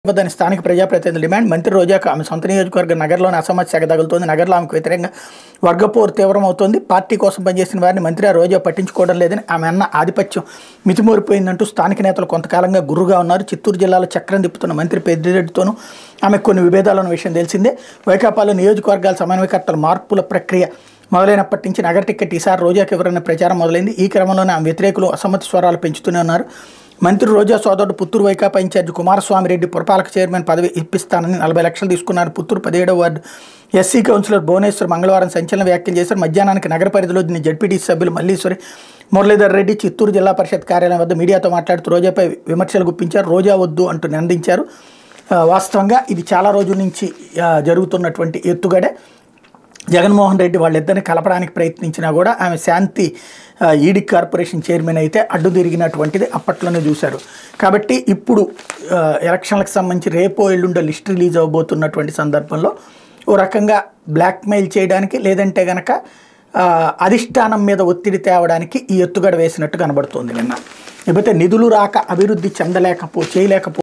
ఇవ్వదని స్థానిక ప్రజాప్రతినిధుల డిమాండ్. మంత్రి రోజాకు ఆమె సొంత నియోజకవర్గం నగర్లోని అసమ్మతి సెగ తగులుతోంది. నగర్లో ఆమెకు వ్యతిరేకంగా వర్గపోరు తీవ్రమవుతోంది. పార్టీ కోసం పనిచేసిన వారిని మంత్రి రోజా పట్టించుకోవడం లేదని ఆమె అన్న ఆధిపత్యం మితిమూరిపోయిందంటూ స్థానిక నేతలు కొంతకాలంగా గుర్రుగా ఉన్నారు. చిత్తూరు జిల్లాలో చక్రం తిప్పుతున్న మంత్రి పెద్దిరెడ్డితోనూ ఆమె కొన్ని విభేదాలున్న విషయం తెలిసిందే. వైకాపాలో నియోజకవర్గాల సమన్వయకర్తల మార్పుల ప్రక్రియ మొదలైనప్పటి నుంచి నగర టికెట్ ఈసారి రోజాకు ఎవరన్న ప్రచారం మొదలైంది. ఈ క్రమంలోనే ఆమె వ్యతిరేకులు అసమ్మతి స్వరాలు పెంచుతూనే ఉన్నారు. మంత్రి రోజా సోదరుడు పుత్తూరు వైకాపా ఇన్ఛార్జి కుమారస్వామి రెడ్డి పురపాలక చైర్మన్ పదవి ఇప్పిస్తానని 40 లక్షలు తీసుకున్నారు. పుత్తూరు 17వ వార్డు ఎస్సీ కౌన్సిలర్ భువనేశ్వర్ మంగళవారం సంచలన వ్యాఖ్యలు చేశారు. మధ్యాహ్నానికి నగర పరిధిలో జడ్పీటీసీ సభ్యులు మల్లీశ్వరి మురళీధర్ రెడ్డి చిత్తూరు జిల్లా పరిషత్ కార్యాలయం వద్ద మీడియాతో మాట్లాడుతూ రోజాపై విమర్శలు గుప్పించారు. రోజా వద్దు అంటూ నిందించారు. వాస్తవంగా ఇది చాలా రోజుల నుంచి జరుగుతున్నటువంటి ఎత్తుగడే. జగన్మోహన్ రెడ్డి వాళ్ళిద్దరిని కలపడానికి ప్రయత్నించినా కూడా ఆమె శాంతి ఈడీ కార్పొరేషన్ చైర్మన్ అయితే అడ్డు తిరిగినటువంటిది అప్పట్లోనే చూశారు. కాబట్టి ఇప్పుడు ఎలక్షన్లకు సంబంధించి రేపో ఎల్లుండో లిస్ట్ రిలీజ్ అవ్వబోతున్నటువంటి సందర్భంలో ఓ రకంగా బ్లాక్మెయిల్ చేయడానికి లేదంటే కనుక అధిష్టానం మీద ఒత్తిడి తేవడానికి ఈ ఎత్తుగడ వేసినట్టు కనబడుతోంది నిన్న. లేకపోతే నిధులు రాక అభివృద్ధి చేయలేకపో